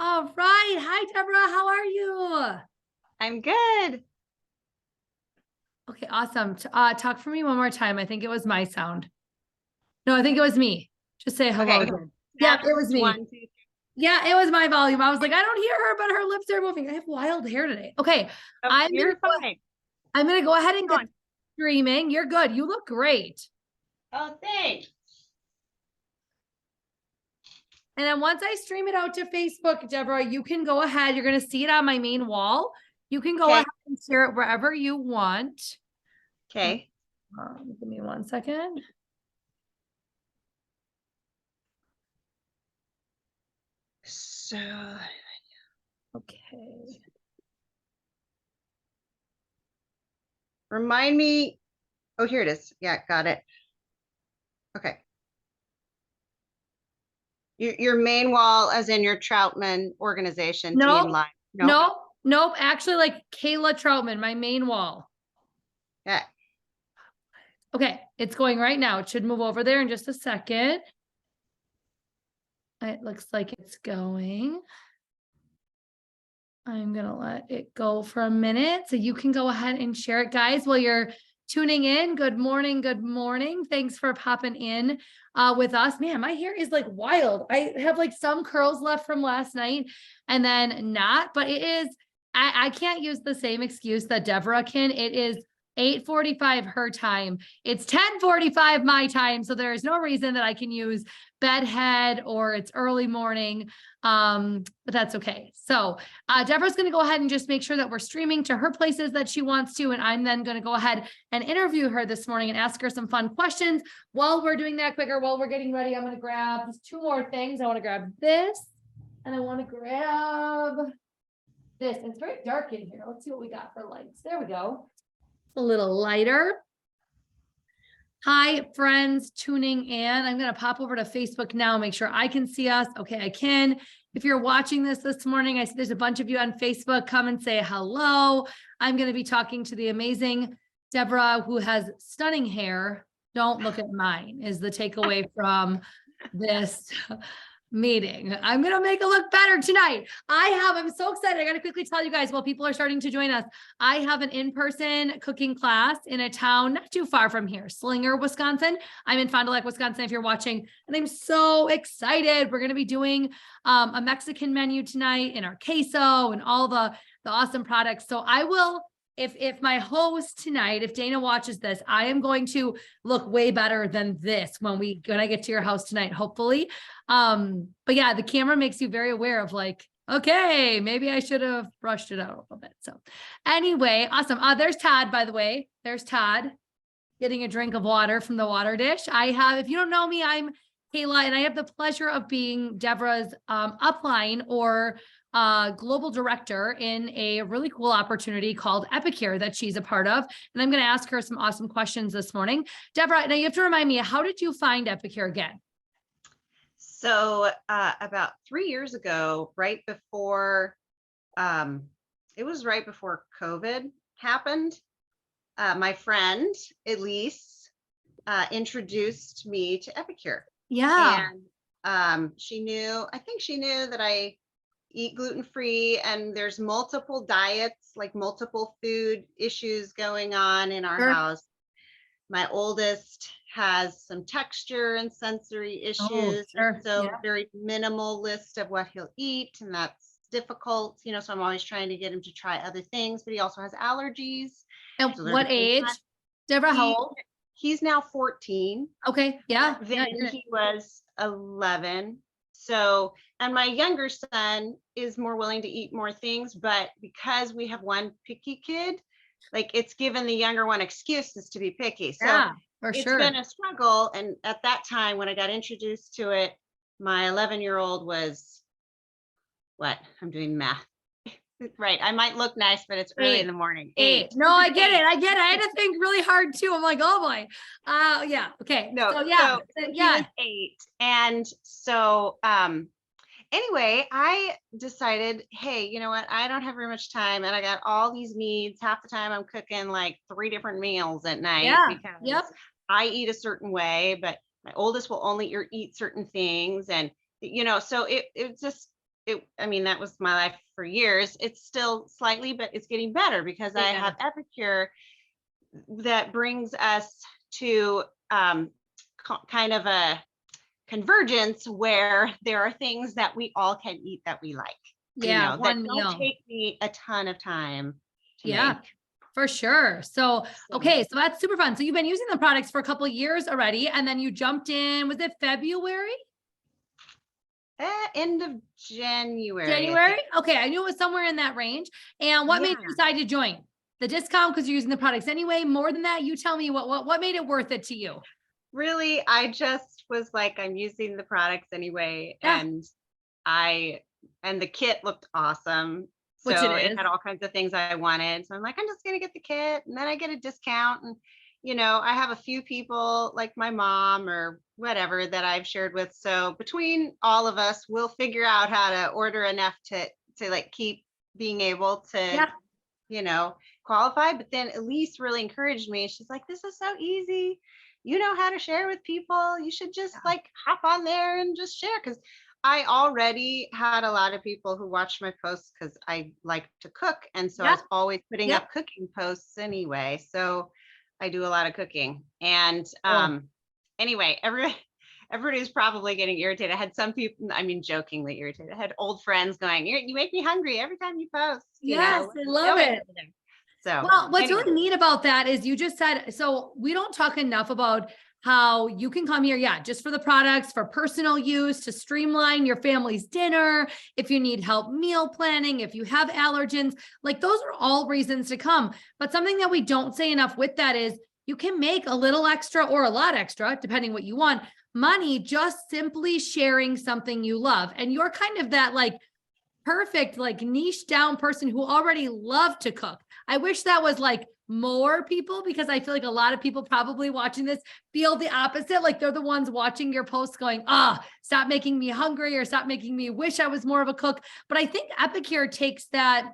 All right. Hi, Deborah. How are you? I'm good. Okay, awesome. Talk for me one more time. I think it was my sound. No, I think it was me. Just say hello Okay. again. Yeah, it was me. 1, 2, 3. Yeah, it was my volume. I was like, I don't hear her, but her lips are moving. I have wild hair today. Okay, Oh, I'm gonna you're go, fine. I'm gonna go ahead and Go get on. streaming. You're good. You look great. Oh, thanks. And then once I stream it out to Facebook, Deborah, you can go ahead. You're gonna see it on my main wall. You can go Okay. ahead and share it wherever you want. Okay. Give me 1 second. So, Okay. remind me. Oh, here it is. Yeah, got it. Okay. Your main wall, as in your Troutman organization team Nope. line. No. Nope. Nope. Actually, like Kayla Troutman, my main wall. Yeah. Okay. It's going right now. It should move over there in just a second. It looks like it's going. I'm going to let it go for a minute. So you can go ahead and share it, guys, while you're tuning in. Good morning. Good morning. Thanks for popping in with us. Man, my hair is like wild. I have like some curls left from last night and then not, but it is, I can't use the same excuse that Devorah can. It is 8:45 her time. It's 10:45 my time. So there is no reason that I can use bedhead or it's early morning. But that's okay. So Deborah's going to go ahead and just make sure that we're streaming to her places that she wants to. And I'm then going to go ahead and interview her this morning and ask her some fun questions. While we're doing that quicker, while we're getting ready, I'm going to grab just 2 more things. I want to grab this and I want to grab this. It's very dark in here. Let's see what we got for lights. There we go. A little lighter. Hi, friends tuning in. I'm going to pop over to Facebook now, make sure I can see us. Okay, I can. If you're watching this morning, I see there's a bunch of you on Facebook. Come and say hello. I'm going to be talking to the amazing Deborah, who has stunning hair. Don't look at mine, is the takeaway from this meeting. I'm going to make it look better tonight. I'm so excited. I got to quickly tell you guys while people are starting to join us, I have an in-person cooking class in a town not too far from here, Slinger, Wisconsin. I'm in Fond du Lac, Wisconsin, if you're watching, and I'm so excited. We're going to be doing a Mexican menu tonight in our queso and all the awesome products. So I will, if my host tonight, if Dana watches this, I am going to look way better than this when I get to your house tonight, hopefully. But yeah, the camera makes you very aware of like, okay, maybe I should have brushed it out a little bit. So anyway, awesome. There's Todd, by the way. There's Todd getting a drink of water from the water dish. If you don't know me, I'm Kayla, and I have the pleasure of being Deborah's upline or global director in a really cool opportunity called Epicure that she's a part of. And I'm going to ask her some awesome questions this morning. Deborah, now you have to remind me, how did you find Epicure again? So about 3 years ago, right before, it was right before COVID happened, my friend, Elise, introduced me to Epicure. Yeah. And I think she knew that I eat gluten-free, and there's multiple diets, like multiple food issues going on in our house. My oldest has some texture and sensory issues. So very minimal list of what he'll eat, and that's difficult, so I'm always trying to get him to try other things, but he also has allergies. And what age? Deborah, how old? He's now 14. Okay. Yeah. Then he was 11. So, and my younger son is more willing to eat more things, but because we have one picky kid, like it's given the younger one excuses to be picky. So yeah, for it's sure. been a struggle. And at that time, when I got introduced to it, my 11-year-old was I'm doing math. Right. I might look nice, but it's early in the morning. 8. No, I get it. I had to think really hard too. I'm like, oh boy. Yeah. Okay. No, so yeah. he was 8. And so, anyway, I decided, hey, you know what? I don't have very much time, and I got all these needs. Half the time I'm cooking like 3 different meals at night because I eat a certain way, but my oldest will only eat certain things. And, so it I mean, that was my life for years. It's still slightly, but it's getting better because I Yeah. have Epicure that brings us to kind of a convergence where there are things that we all can eat that we like, Yeah, that one don't meal. take me a ton of time to Yeah, make. for sure. So, So, okay, so that's super fun. So you've been using the products for a couple of years already, and then you jumped in, was it February? end of January, I January? think. Okay, I knew it was somewhere in that range. And what made you Yeah, decide to join? The discount because you're using the products anyway. More than that, you tell me what made it worth it to you? really, I just was like, I'm using the products anyway, Yeah, I and the kit looked awesome. which it So it is. had all kinds of things I wanted. So I'm like, I'm just gonna get the kit and then I get a discount. And I have a few people like my mom or whatever that I've shared with. So between all of us, we'll figure out how to order enough to like keep being able to, Yeah. you know, qualify. But then Elise really encouraged me. She's like, this is so easy. You know how to share with people. You should just Yeah. like hop on there and just share. Cause I already had a lot of people who watched my posts because I like to cook. And so I Yeah. was always putting Yep. up cooking posts anyway. So I do a lot of cooking. And Cool. anyway, everybody's probably getting irritated. I had some people, I mean, jokingly irritated. I had old friends going, you make me hungry every time you post, Yes, what I are you love doing it. over there? So Well, what's anyway, really neat about that is you just said, so we don't talk enough about how you can come here, yeah, just for the products, for personal use, to streamline your family's dinner. If you need help meal planning, if you have allergens, like those are all reasons to come. But something that we don't say enough with that is you can make a little extra or a lot extra, depending what you want, money just simply sharing something you love. And you're kind of that like perfect, like niche down person who already love to cook. I wish that was like more people because I feel like a lot of people probably watching this feel the opposite. Like they're the ones watching your posts going, stop making me hungry or stop making me wish I was more of a cook. But I think Epicure takes that.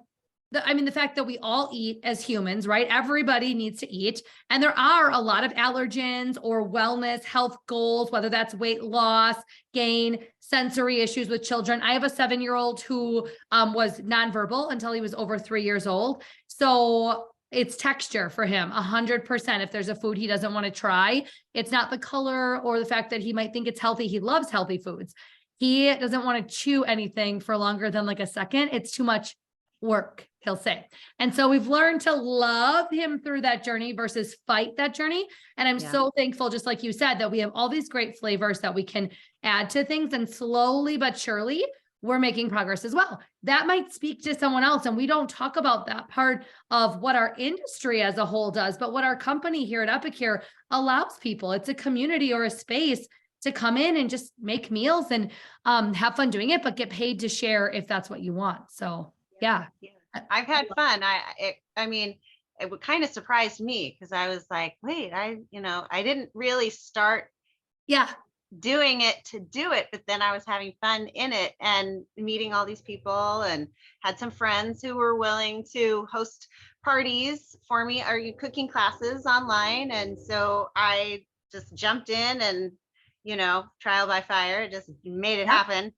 The fact that we all eat as humans, right? Everybody needs to eat. And there are a lot of allergens or wellness health goals, whether that's weight loss, gain, sensory issues with children. I have a 7-year-old who was nonverbal until he was over 3 years old. So it's texture for him 100%. If there's a food he doesn't want to try, it's not the color or the fact that he might think it's healthy. He loves healthy foods. He doesn't want to chew anything for longer than like a second. It's too much work, he'll say. And so we've learned to love him through that journey versus fight that journey. And I'm yeah. so thankful, just like you said, that we have all these great flavors that we can add to things, and slowly but surely we're making progress as well. That might speak to someone else. And we don't talk about that part of what our industry as a whole does, but what our company here at Epicure allows people. It's a community or a space to come in and just make meals and have fun doing it, but get paid to share if that's what you want. So yeah. Yeah. I've had fun. I mean, it would kind of surprise me because I was like, wait, I didn't really start Yeah. doing it to do it, but then I was having fun in it and meeting all these people and had some friends who were willing to host parties for me or cooking classes online. And so I just jumped in and, trial by fire, just made it Yeah. happen.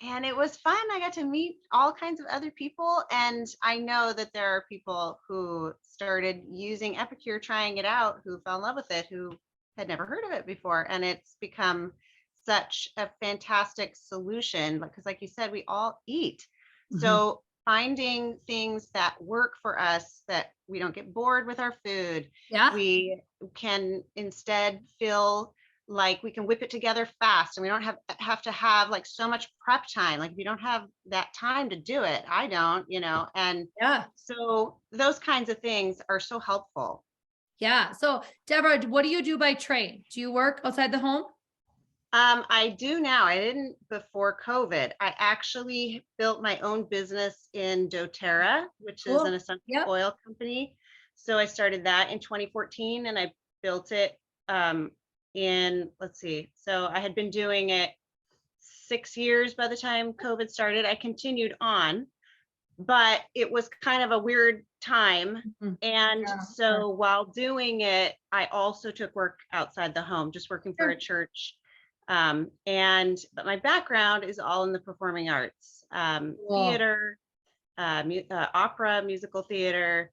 And it was fun. I got to meet all kinds of other people. And I know that there are people who started using Epicure, trying it out, who fell in love with it, who had never heard of it before. And it's become such a fantastic solution because, like you said, we all eat. Mhm. So finding things that work for us, that we don't get bored with our food, Yeah. we can instead feel like we can whip it together fast and we don't have to have like so much prep time. Like if you don't have that time to do it, I don't, and Yeah. so those kinds of things are so helpful. Yeah. So Deborah, what do you do by trade? Do you work outside the home? I do now. I didn't before COVID. I actually built my own business in doTERRA, which is an Cool. essential Yep. oil company. So I started that in 2014 and I built it let's see. So I had been doing it 6 years by the time COVID started. I continued on, but it was kind of a weird time. Mhm. And Yeah. Sure. so while doing it, I also took work outside the home, just working for a Sure. church But my background is all in the performing arts, Cool. theater, opera, musical theater,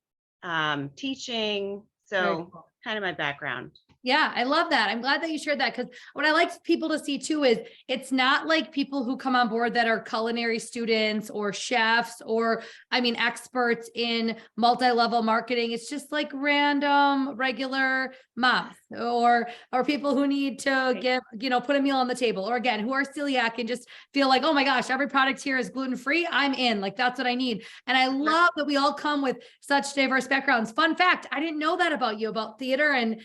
teaching. Very So cool. kind of my background. Yeah, I love that. I'm glad that you shared that, because what I like people to see too is it's not like people who come on board that are culinary students or chefs or, I mean, experts in multi-level marketing. It's just like random, regular moms or people who need to give, put a meal on the table, or again, who are celiac and just feel like, oh my gosh, every product here is gluten-free. I'm in, like, that's what I need. And I love that we all come with such diverse backgrounds. Fun fact, I didn't know that about you, about theater and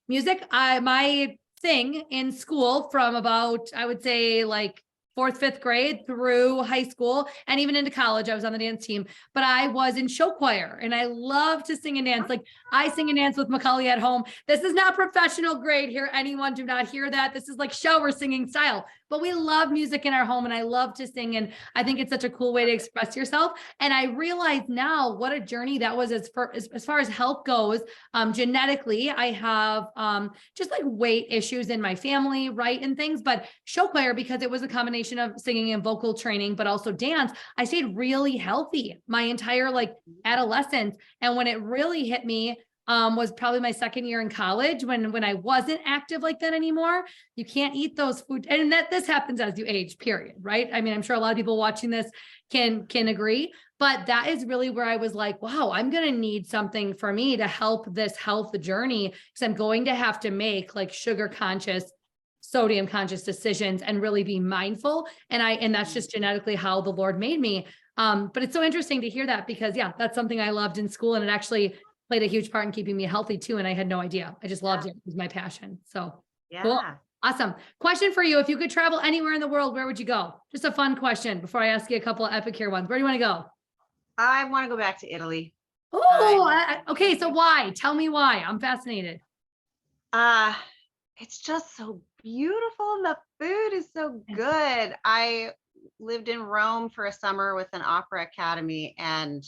music. My thing in school from about, I would say, like fourth, fifth grade through high school and even into college, I was on the dance team, but I was in show choir and I love to sing and dance. Like, I sing and dance with Macaulay at home. This is not professional grade here. Anyone do not hear that. This is like shower singing style, but we love music in our home and I love to sing. And I think it's such a cool way to express yourself. And I realize now what a journey that was as far as health goes. Genetically, I have just like weight issues in my family, right? And things, but show choir, because it was a combination of singing and vocal training, but also dance, I stayed really healthy my entire like adolescence. And when it really hit me, was probably my second year in college when I wasn't active like that anymore. You can't eat those food, and that this happens as you age, period, right? I mean, I'm sure a lot of people watching this can agree, but that is really where I was like, wow, I'm going to need something for me to help this health journey, because I'm going to have to make like sugar conscious, sodium conscious decisions and really be mindful. And that's just genetically how the Lord made me. But it's so interesting to hear that, because yeah, that's something I loved in school, and it actually played a huge part in keeping me healthy too. And I had no idea. I just loved it. It was my passion. So cool. Yeah. Awesome. Question for you. If you could travel anywhere in the world, where would you go? Just a fun question before I ask you a couple of Epicure ones. Where do you want to go? I want to go back to Italy. Oh, okay. So why? Tell me why. I'm fascinated. Uh, it's just so beautiful and the food is so good. I lived in Rome for a summer with an opera academy, and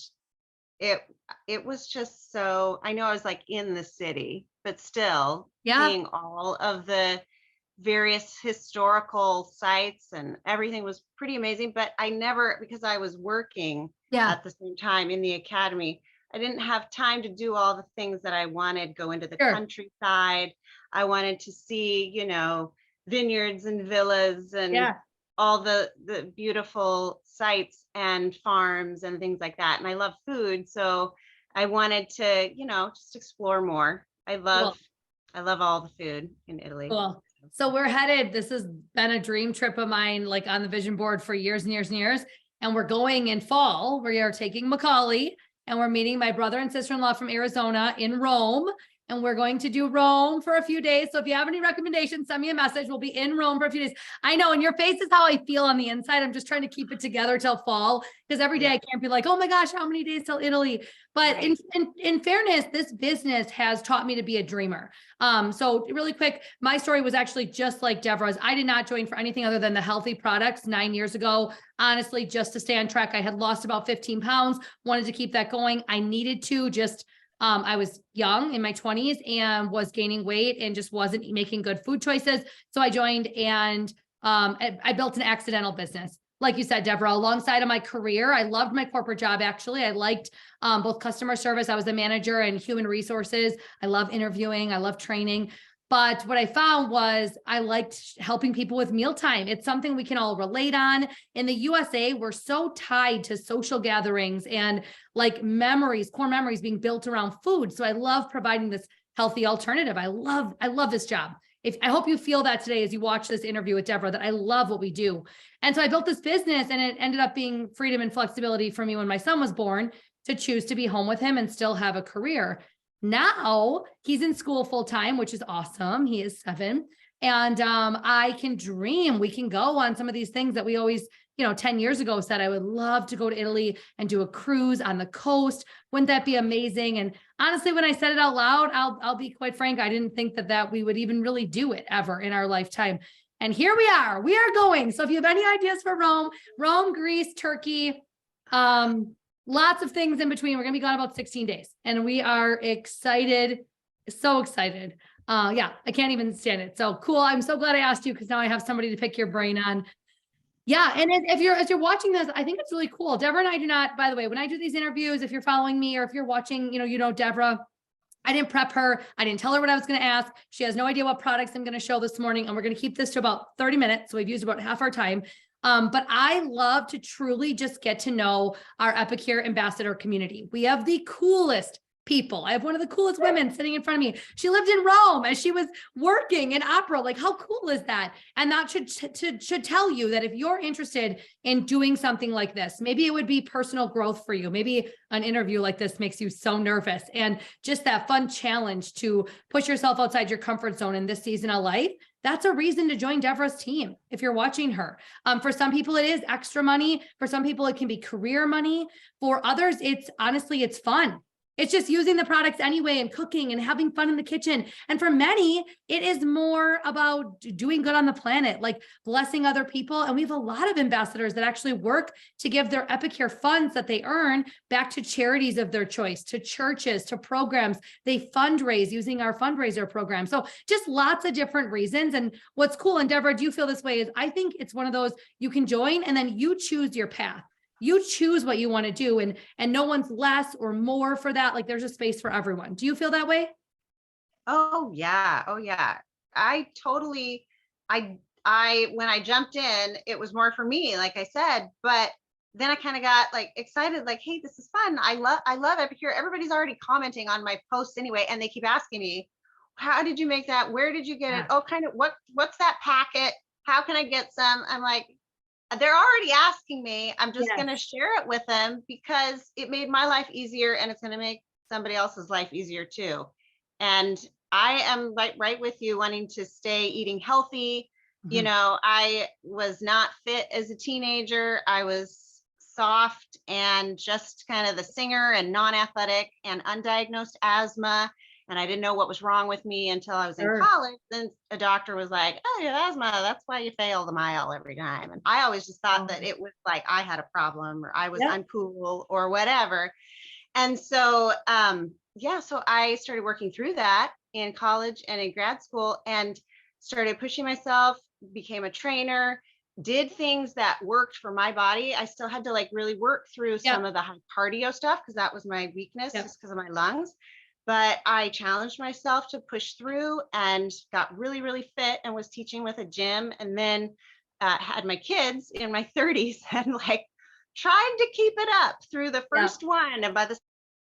it it was just so, I know I was like in the city, but still Yeah. seeing all of the various historical sites and everything was pretty amazing. But I never, because I was working Yeah. at the same time in the academy, I didn't have time to do all the things that I wanted, go into the Sure. countryside. I wanted to see, vineyards and villas and Yeah. all the beautiful sites and farms and things like that. And I love food, so I wanted to, just explore more. Cool. I love all the food in Italy. Cool. So we're headed, this has been a dream trip of mine, like on the vision board for years and years and years. And we're going in fall. We are taking Macaulay and we're meeting my brother and sister-in-law from Arizona in Rome. And we're going to do Rome for a few days. So if you have any recommendations, send me a message. We'll be in Rome for a few days. I know, and your face is how I feel on the inside. I'm just trying to keep it together till fall, because every day Yeah. I can't be like, oh my gosh, how many days till Italy? But Right. in fairness, this business has taught me to be a dreamer. So really quick, my story was actually just like Devorah's. I did not join for anything other than the healthy products 9 years ago. Honestly, just to stay on track. I had lost about 15 pounds, wanted to keep that going. I needed to just, I was young in my 20s and was gaining weight and just wasn't making good food choices. So I joined, and I built an accidental business. Like you said, Devorah, alongside of my career, I loved my corporate job. Actually, I liked both customer service. I was a manager and human resources. I love interviewing. I love training. But what I found was I liked helping people with mealtime. It's something we can all relate on. In the USA, we're so tied to social gatherings and like memories, core memories being built around food. So I love providing this healthy alternative. I love this job. I hope you feel that today as you watch this interview with Devorah, that I love what we do. And so I built this business, and it ended up being freedom and flexibility for me when my son was born to choose to be home with him and still have a career. Now he's in school full time, which is awesome. He is 7. And I can dream. We can go on some of these things that we always, 10 years ago said, I would love to go to Italy and do a cruise on the coast. Wouldn't that be amazing? And honestly, when I said it out loud, I'll be quite frank, I didn't think that we would even really do it ever in our lifetime. And here we are going. So if you have any ideas for Rome, Greece, Turkey, lots of things in between. We're going to be gone about 16 days, and we are excited. So excited. Yeah, I can't even stand it. So cool. I'm so glad I asked you because now I have somebody to pick your brain on. Yeah. And if you're, as you're watching this, I think it's really cool. Deborah and I do not, by the way, when I do these interviews, if you're following me or if you're watching, Deborah, I didn't prep her. I didn't tell her what I was going to ask. She has no idea what products I'm going to show this morning. And we're going to keep this to about 30 minutes. So we've used about half our time. But I love to truly just get to know our Epicure ambassador community. We have the coolest people. I have one of the coolest women sitting in front of me. She lived in Rome as she was working in opera. Like, how cool is that? And that should tell you that if you're interested in doing something like this, maybe it would be personal growth for you. Maybe an interview like this makes you so nervous, and just that fun challenge to push yourself outside your comfort zone in this season of life. That's a reason to join Devorah's team if you're watching her. For some people, it is extra money. For some people, it can be career money. For others, it's fun. It's just using the products anyway and cooking and having fun in the kitchen. And for many, it is more about doing good on the planet, like blessing other people. And we have a lot of ambassadors that actually work to give their Epicure funds that they earn back to charities of their choice, to churches, to programs. They fundraise using our fundraiser program. So just lots of different reasons. And what's cool, and Deborah, do you feel this way, is I think it's one of those you can join and then you choose your path. You choose what you want to do, and no one's less or more for that. Like, there's a space for everyone. Do you feel that way? Oh yeah. Oh yeah. I totally, I, when I jumped in, it was more for me, like I said, but then I kind of got like excited, like, hey, this is fun. I love Epicure. Everybody's already commenting on my posts anyway. And they keep asking me, how did you make that? Where did you get it? Yeah. Oh, kind of what's that packet? How can I get some? I'm like, they're already asking me. I'm just going to Yes. share it with them because it made my life easier and it's going to make somebody else's life easier too. And I am right with you, wanting to stay eating healthy. You Mhm. know, I was not fit as a teenager. I was soft and just kind of the singer and non-athletic and undiagnosed asthma. And I didn't know what was wrong with me until I was in Sure. college. Then a doctor was like, oh, you have asthma. That's why you fail the mile every time. And I always just thought that Um, it was like I had a problem or I was Yep. uncool or whatever. And so, yeah, so I started working through that in college and in grad school and started pushing myself, became a trainer, did things that worked for my body. I still had to like really work through some Yep. of the high cardio stuff because that was my weakness Yep. just because of my lungs. But I challenged myself to push through and got really, really fit and was teaching with a gym. And then had my kids in my 30s and like trying to keep it up through the Yep. first one. And by the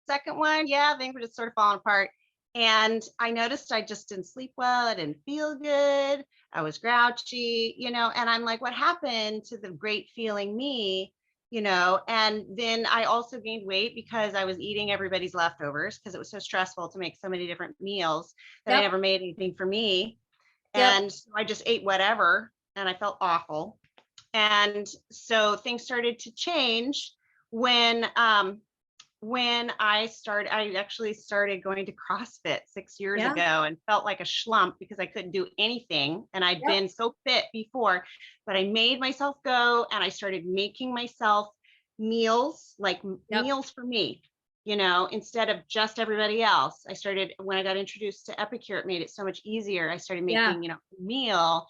second one, yeah, things were just sort of falling apart. And I noticed I just didn't sleep well. I didn't feel good. I was grouchy, and I'm like, what happened to the great feeling me? And then I also gained weight because I was eating everybody's leftovers because it was so stressful to make so many different meals that I Yep. never made anything for me. Yep. And so I just ate whatever and I felt awful. And so things started to change when I actually started going to CrossFit 6 years Yeah. ago and felt like a schlump because I couldn't do anything. And I'd Yep. been so fit before, but I made myself go and I started making myself meals, like Yep. meals for me, instead of just everybody else. When I got introduced to Epicure, it made it so much easier. I started Yeah. making, a meal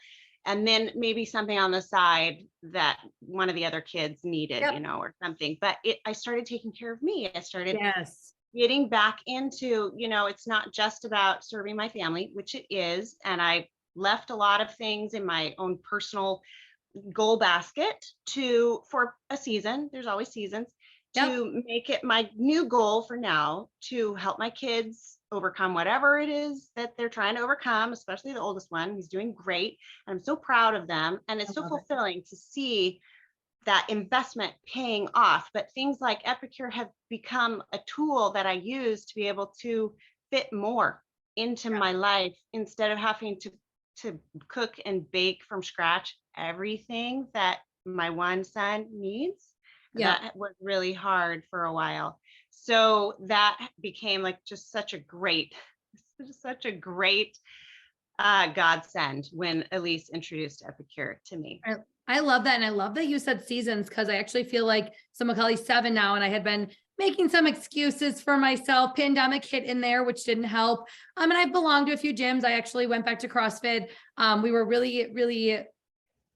and then maybe something on the side that one of the other kids needed, Yep. or something. But I started taking care of me. I started Yes. getting back into, it's not just about serving my family, which it is. And I left a lot of things in my own personal goal basket for a season. There's always seasons Yep. to make it my new goal for now to help my kids overcome whatever it is that they're trying to overcome, especially the oldest one. He's doing great. And I'm so proud of them. And I it's so love it. fulfilling to see that investment paying off. But things like Epicure have become a tool that I use to be able to fit more into Yeah. my life instead of having to cook and bake from scratch everything that my one son needs. Yep. That was really hard for a while. So that became like just such a great godsend when Elise introduced Epicure to me. I love that. And I love that you said seasons, because I actually feel like, so Macaulay's 7 now, and I had been making some excuses for myself. Pandemic hit in there, which didn't help. And I've belonged to a few gyms. I actually went back to CrossFit. We were really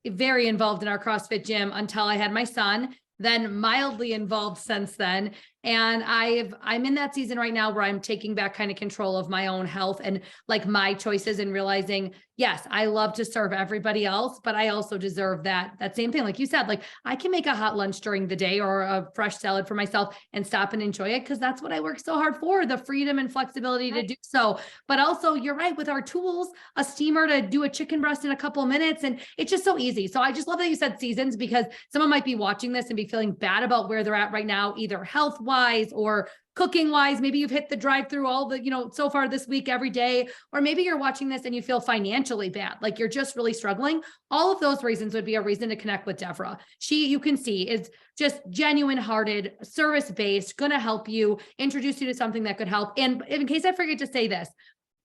very involved in our CrossFit gym until I had my son, then mildly involved since then. And I'm in that season right now where I'm taking back kind of control of my own health and like my choices and realizing, yes, I love to serve everybody else, but I also deserve that same thing. Like you said, like I can make a hot lunch during the day or a fresh salad for myself and stop and enjoy it because that's what I work so hard for, the freedom and flexibility to do so. But also you're right, with our tools, a steamer to do a chicken breast in a couple of minutes. And it's just so easy. So I just love that you said seasons, because someone might be watching this and be feeling bad about where they're at right now, either health wise or cooking wise. Maybe you've hit the drive through all the, so far this week, every day, or maybe you're watching this and you feel financially bad, like you're just really struggling. All of those reasons would be a reason to connect with Devorah. She, you can see, is just genuine hearted, service based, going to help you, introduce you to something that could help. And in case I forget to say this,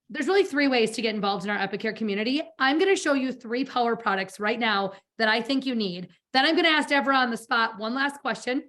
there's really 3 ways to get involved in our Epicure community. I'm going to show you 3 power products right now that I think you need. Then I'm going to ask Devorah on the spot one last question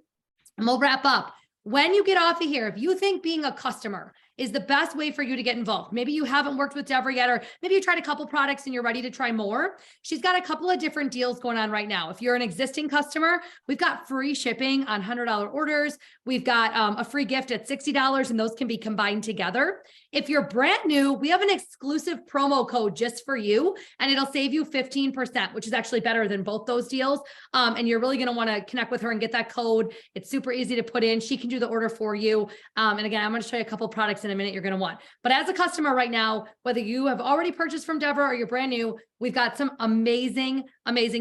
and we'll wrap up. When you get off of here, if you think being a customer is the best way for you to get involved, maybe you haven't worked with Devorah yet, or maybe you tried a couple products and you're ready to try more, she's got a couple of different deals going on right now. If you're an existing customer, we've got free shipping on $100 orders. We've got a free gift at $60, and those can be combined together. If you're brand new, we have an exclusive promo code just for you, and it'll save you 15%, which is actually better than both those deals. And you're really going to want to connect with her and get that code. It's super easy to put in. She can do the order for you. And again, I'm going to show you a couple products in a minute you're going to want. But as a customer right now, whether you have already purchased from Devorah or you're brand new, we've got some amazing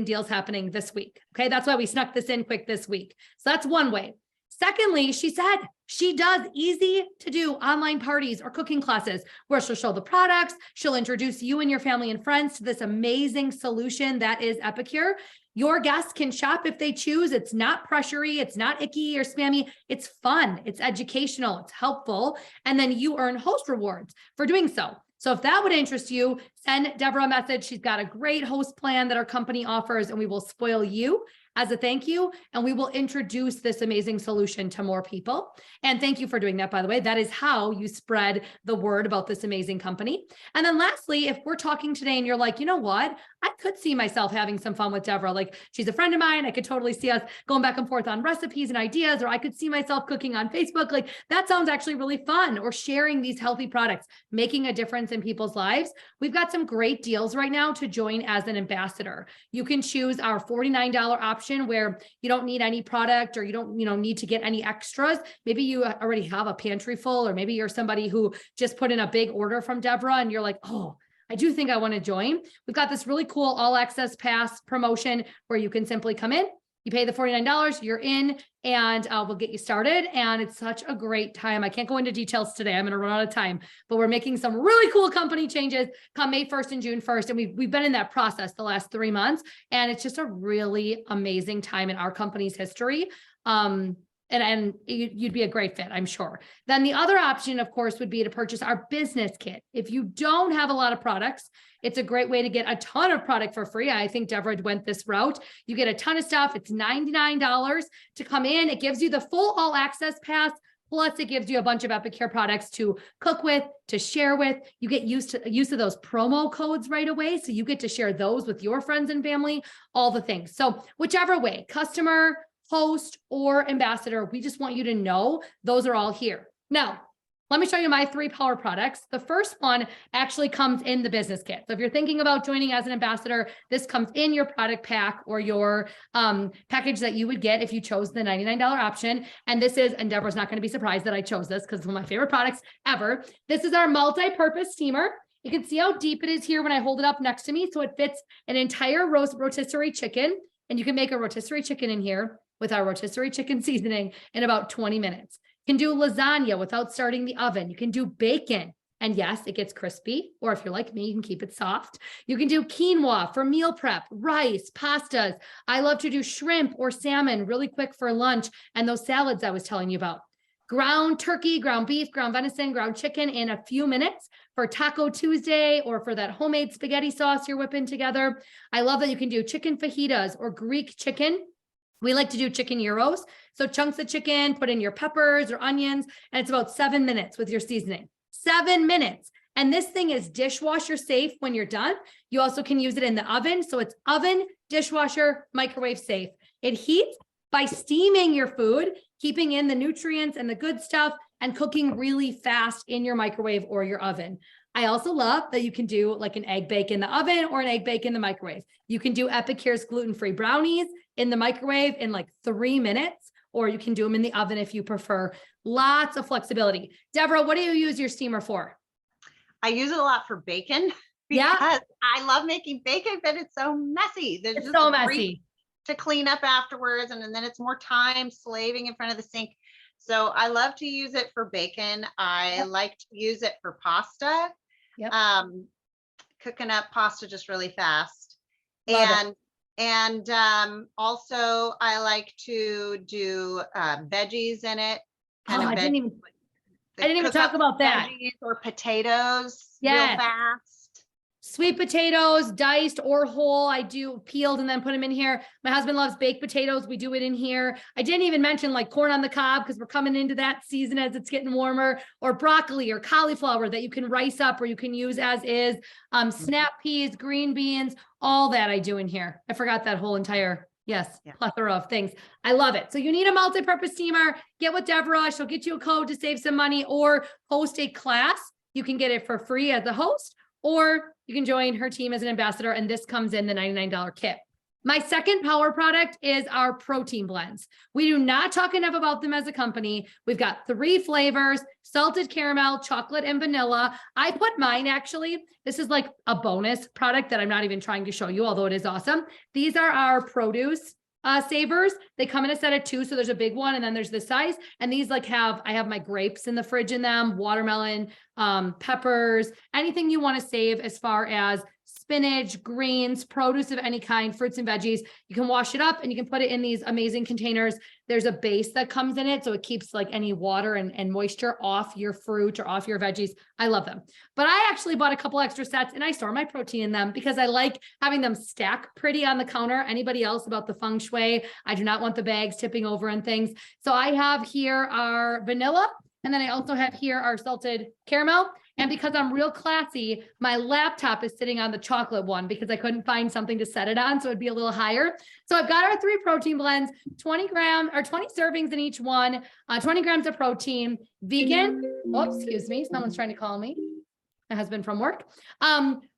deals happening this week. Okay. That's why we snuck this in quick this week. So that's one way. Secondly, she said she does easy to do online parties or cooking classes where she'll show the products. She'll introduce you and your family and friends to this amazing solution that is Epicure. Your guests can shop if they choose. It's not pressury. It's not icky or spammy. It's fun. It's educational. It's helpful. And then you earn host rewards for doing so. So if that would interest you, send Devorah a message. She's got a great host plan that our company offers, and we will spoil you as a thank you. And we will introduce this amazing solution to more people. And thank you for doing that, by the way. That is how you spread the word about this amazing company. And then lastly, if we're talking today and you're like, you know what, I could see myself having some fun with Devorah. Like, she's a friend of mine. I could totally see us going back and forth on recipes and ideas, or I could see myself cooking on Facebook. Like, that sounds actually really fun. Or sharing these healthy products, making a difference in people's lives. We've got some great deals right now to join as an ambassador. You can choose our $49 option where you don't need any product, or you don't, need to get any extras. Maybe you already have a pantry full, or maybe you're somebody who just put in a big order from Devorah and you're like, oh, I do think I want to join. We've got this really cool all access pass promotion where you can simply come in, you pay the $49, you're in, and we'll get you started. And it's such a great time. I can't go into details today. I'm going to run out of time, but we're making some really cool company changes come May 1st and June 1st. And we've been in that process the last 3 months. And it's just a really amazing time in our company's history. And you'd be a great fit, I'm sure. Then the other option, of course, would be to purchase our business kit. If you don't have a lot of products, it's a great way to get a ton of product for free. I think Devorah went this route. You get a ton of stuff. It's $99 to come in. It gives you the full all access pass. Plus, it gives you a bunch of Epicure products to cook with, to share with. You get used to those promo codes right away. So you get to share those with your friends and family, all the things. So whichever way, customer, host, or ambassador, we just want you to know those are all here. Now, let me show you my 3 power products. The first one actually comes in the business kit. So if you're thinking about joining as an ambassador, this comes in your product pack or your package that you would get if you chose the $99 option. And this is, and Deborah's not going to be surprised that I chose this because it's one of my favorite products ever. This is our multi-purpose steamer. You can see how deep it is here when I hold it up next to me. So it fits an entire rotisserie chicken, and you can make a rotisserie chicken in here with our rotisserie chicken seasoning in about 20 minutes. You can do lasagna without starting the oven. You can do bacon. And yes, it gets crispy. Or if you're like me, you can keep it soft. You can do quinoa for meal prep, rice, pastas. I love to do shrimp or salmon really quick for lunch. And those salads I was telling you about. Ground turkey, ground beef, ground venison, ground chicken in a few minutes for Taco Tuesday, or for that homemade spaghetti sauce you're whipping together. I love that you can do chicken fajitas or Greek chicken We like to do chicken gyros. So chunks of chicken, put in your peppers or onions, and it's about 7 minutes with your seasoning. 7 minutes. And this thing is dishwasher safe when you're done. You also can use it in the oven. So it's oven, dishwasher, microwave safe. It heats by steaming your food, keeping in the nutrients and the good stuff, and cooking really fast in your microwave or your oven. I also love that you can do like an egg bake in the oven or an egg bake in the microwave. You can do Epicure's gluten-free brownies in the microwave in like 3 minutes, or you can do them in the oven if you prefer. Lots of flexibility. Deborah, what do you use your steamer for? I use it a lot for bacon because I love making bacon, but it's so messy. There's It's just so messy to clean up afterwards, and then it's more time slaving in front of the sink. So I love to use it for bacon. I like to use it for pasta. Cooking up pasta just really fast. Love and also I like to do veggies in it. I didn't even talk about that. Veggies or potatoes Yes. real fast. Sweet potatoes, diced or whole. I do peeled and then put them in here. My husband loves baked potatoes. We do it in here. I didn't even mention like corn on the cob because we're coming into that season as it's getting warmer, or broccoli or cauliflower that you can rice up or you can use as is. Snap peas, green beans, all that I do in here. I forgot that whole entire, plethora of things. I love it. So you need a multi-purpose steamer. Get with Devorah. She'll get you a code to save some money or host a class. You can get it for free as a host, or you can join her team as an ambassador, and this comes in the $99 kit. My second power product is our protein blends. We do not talk enough about them as a company. We've got 3 flavors: salted caramel, chocolate, and vanilla. I put mine actually. This is like a bonus product that I'm not even trying to show you, although it is awesome. These are our produce savers. They come in a set of 2. So there's a big one and then there's this size. And these like I have my grapes in the fridge in them, watermelon, peppers, anything you want to save as far as spinach, greens, produce of any kind, fruits and veggies. You can wash it up and you can put it in these amazing containers. There's a base that comes in it, so it keeps like any water and moisture off your fruit or off your veggies. I love them. But I actually bought a couple extra sets and I store my protein in them because I like having them stack pretty on the counter. Anybody else about the feng shui? I do not want the bags tipping over and things. So I have here our vanilla, and then I also have here our salted caramel. And because I'm real classy, my laptop is sitting on the chocolate one because I couldn't find something to set it on, so it'd be a little higher. So I've got our 3 protein blends, 20 servings in each one, 20 grams of protein, vegan. Oops, excuse me. Someone's trying to call me. My husband from work.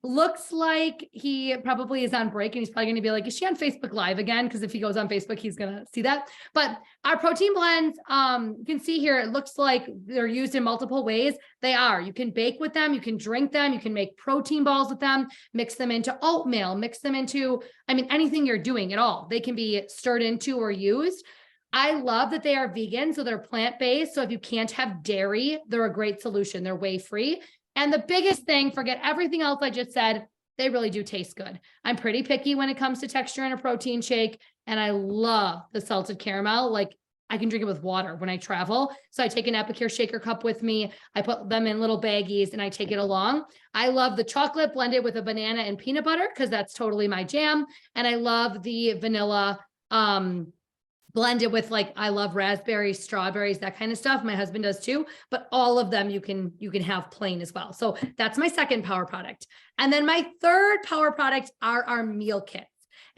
Looks like he probably is on break and he's probably going to be like, is she on Facebook Live again? Because if he goes on Facebook, he's going to see that. But our protein blends, you can see here, it looks like they're used in multiple ways. They are. You can bake with them. You can drink them. You can make protein balls with them, mix them into oatmeal, mix them into, anything you're doing at all. They can be stirred into or used. I love that they are vegan, so they're plant-based. So if you can't have dairy, they're a great solution. They're whey-free. And the biggest thing, forget everything else I just said, they really do taste good. I'm pretty picky when it comes to texture in a protein shake, and I love the salted caramel. Like, I can drink it with water when I travel. So I take an Epicure shaker cup with me. I put them in little baggies and I take it along. I love the chocolate blended with a banana and peanut butter because that's totally my jam. And I love the vanilla blended with, like, I love raspberries, strawberries, that kind of stuff. My husband does too, but all of them you can have plain as well. So that's my second power product. And then my third power product are our meal kits.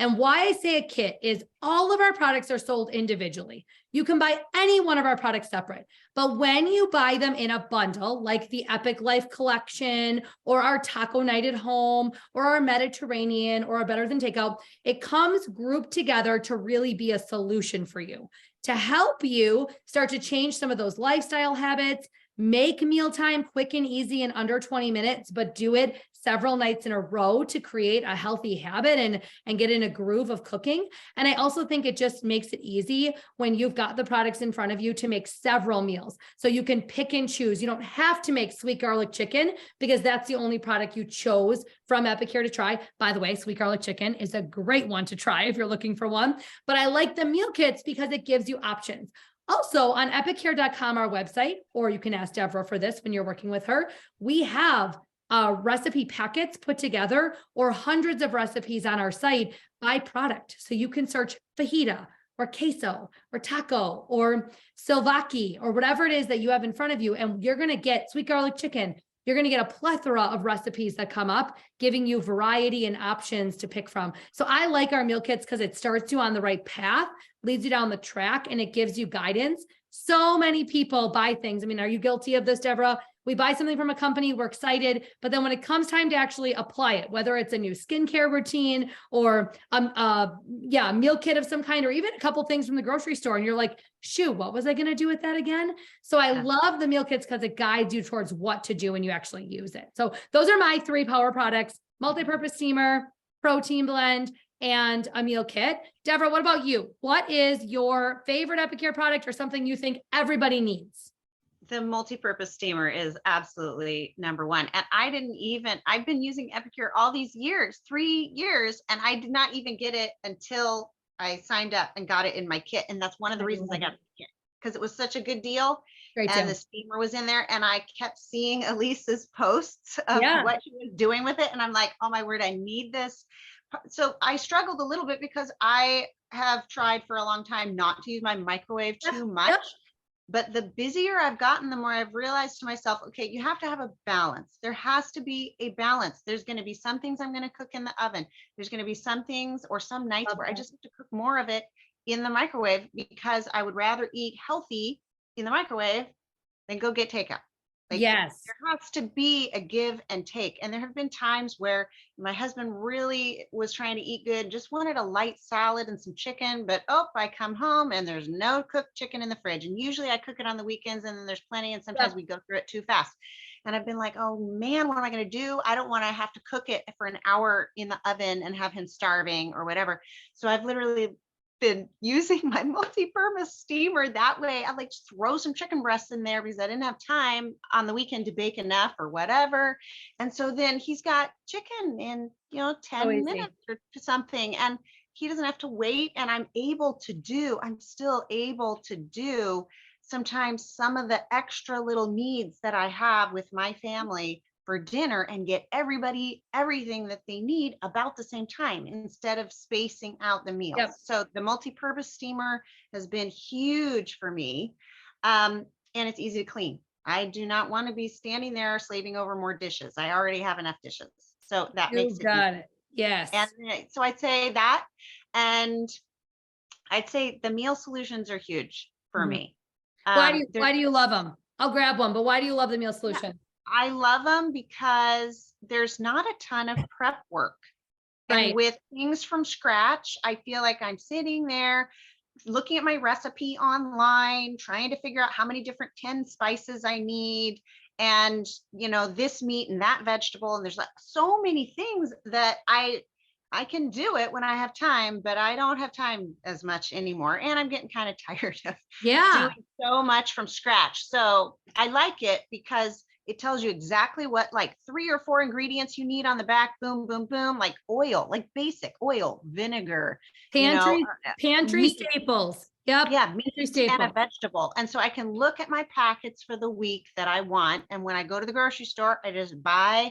And why I say a kit is all of our products are sold individually. You can buy any one of our products separate, but when you buy them in a bundle, like the Epic Life Collection or our Taco Night at Home or our Mediterranean or a Better Than Takeout, it comes grouped together to really be a solution for you, to help you start to change some of those lifestyle habits, make mealtime quick and easy in under 20 minutes, but do it several nights in a row to create a healthy habit and get in a groove of cooking. And I also think it just makes it easy when you've got the products in front of you to make several meals. So you can pick and choose. You don't have to make sweet garlic chicken because that's the only product you chose from Epicure to try. By the way, sweet garlic chicken is a great one to try if you're looking for one. But I like the meal kits because it gives you options. Also on epicure.com, our website, or you can ask Devorah for this when you're working with her, we have recipe packets put together or hundreds of recipes on our site by product. So you can search fajita or queso or taco or silvaki or whatever it is that you have in front of you. And you're going to get sweet garlic chicken. You're going to get a plethora of recipes that come up, giving you variety and options to pick from. So I like our meal kits because it starts you on the right path, leads you down the track, and it gives you guidance. So many people buy things. I mean, are you guilty of this, Deborah? We buy something from a company, we're excited, but then when it comes time to actually apply it, whether it's a new skincare routine or a meal kit of some kind, or even a couple things from the grocery store, and you're like, shoot, what was I going to do with that again? So I love the meal kits because it guides you towards what to do when you actually use it. So those are my 3 power products: multi-purpose steamer, protein blend, and a meal kit. Deborah, what about you? What is your favorite Epicure product or something you think everybody needs? The multi-purpose steamer is absolutely number one. And I've been using Epicure all these years, 3 years, and I did not even get it until I signed up and got it in my kit. And that's one of the reasons I got the kit, because it was such a good deal. Great And deal. the steamer was in there, and I kept seeing Elise's posts of what she was doing with it. And I'm like, oh my word, I need this. So I struggled a little bit because I have tried for a long time not to use my microwave too much. But the busier I've gotten, the more I've realized to myself, okay, you have to have a balance. There has to be a balance. There's going to be some things I'm going to cook in the oven. There's going to be some things or some nights where I just have to cook more of it in the microwave, because I would rather eat healthy in the microwave than go get takeout. Like, yes. there has to be a give and take. And there have been times where my husband really was trying to eat good, just wanted a light salad and some chicken, but I come home and there's no cooked chicken in the fridge. And usually I cook it on the weekends, and then there's plenty. And sometimes we go through it too fast. And I've been like, oh man, what am I going to do? I don't want to have to cook it for an hour in the oven and have him starving or whatever. So I've literally been using my multi-purpose steamer that way. I like just throw some chicken breasts in there because I didn't have time on the weekend to bake enough or whatever. And so then he's got chicken in, 10 minutes or something, and he doesn't have to wait. And I'm still able to do sometimes some of the extra little needs that I have with my family for dinner, and get everybody everything that they need about the same time instead of spacing out the meals. So the multi-purpose steamer has been huge for me. And it's easy to clean. I do not want to be standing there slaving over more dishes. I already have enough dishes. So that makes it easy. Yes. And so I'd say that, and I'd say the meal solutions are huge for me. Why do you love them? I'll grab one, but why do you love the meal solution? I love them because there's not a ton of prep work. And with things from scratch, I feel like I'm sitting there looking at my recipe online, trying to figure out how many different 10 spices I need, and, this meat and that vegetable. And there's like so many things that I can do it when I have time, but I don't have time as much anymore. And I'm getting kind of tired of doing so much from scratch. So I like it because it tells you exactly what, like 3 or 4 ingredients you need on the back. Boom, boom, boom. Like oil, like basic oil, vinegar, pantry staples. Yep. Yeah, meat and a vegetable. And so I can look at my packets for the week that I want. And when I go to the grocery store, I just buy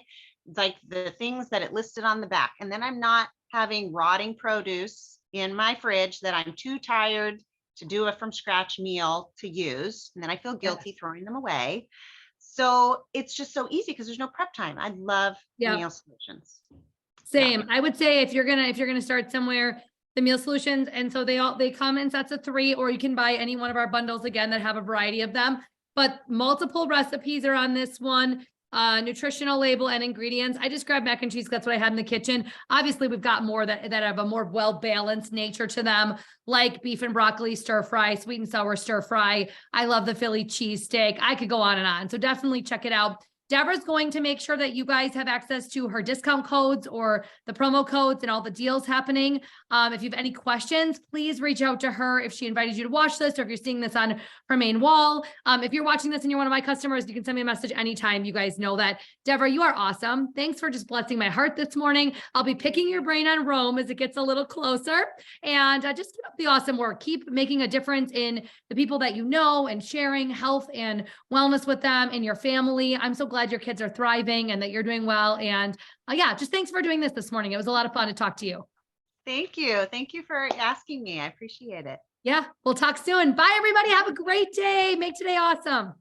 like the things that it listed on the back. And then I'm not having rotting produce in my fridge that I'm too tired to do a from scratch meal to use. And then I feel guilty throwing them away. So it's just so easy because there's no prep time. I love meal solutions. Same. I would say if you're gonna start somewhere, the meal solutions, and so they come in sets of 3, or you can buy any one of our bundles again that have a variety of them. But multiple recipes are on this one. Nutritional label and ingredients. I just grabbed mac and cheese. That's what I had in the kitchen. Obviously, we've got more that have a more well-balanced nature to them, like beef and broccoli stir fry, sweet and sour stir fry. I love the Philly cheesesteak. I could go on and on. So definitely check it out. Deborah's going to make sure that you guys have access to her discount codes or the promo codes and all the deals happening. If you have any questions, please reach out to her if she invited you to watch this, or if you're seeing this on her main wall. If you're watching this and you're one of my customers, you can send me a message anytime. You guys know that. Deborah, you are awesome. Thanks for just blessing my heart this morning. I'll be picking your brain on Rome as it gets a little closer. And just keep up the awesome work. Keep making a difference in the people that you know and sharing health and wellness with them and your family. I'm so glad your kids are thriving and that you're doing well. And just thanks for doing this morning. It was a lot of fun to talk to you. Thank you. Thank you for asking me. I appreciate it. Yeah, we'll talk soon. Bye, everybody. Have a great day. Make today awesome.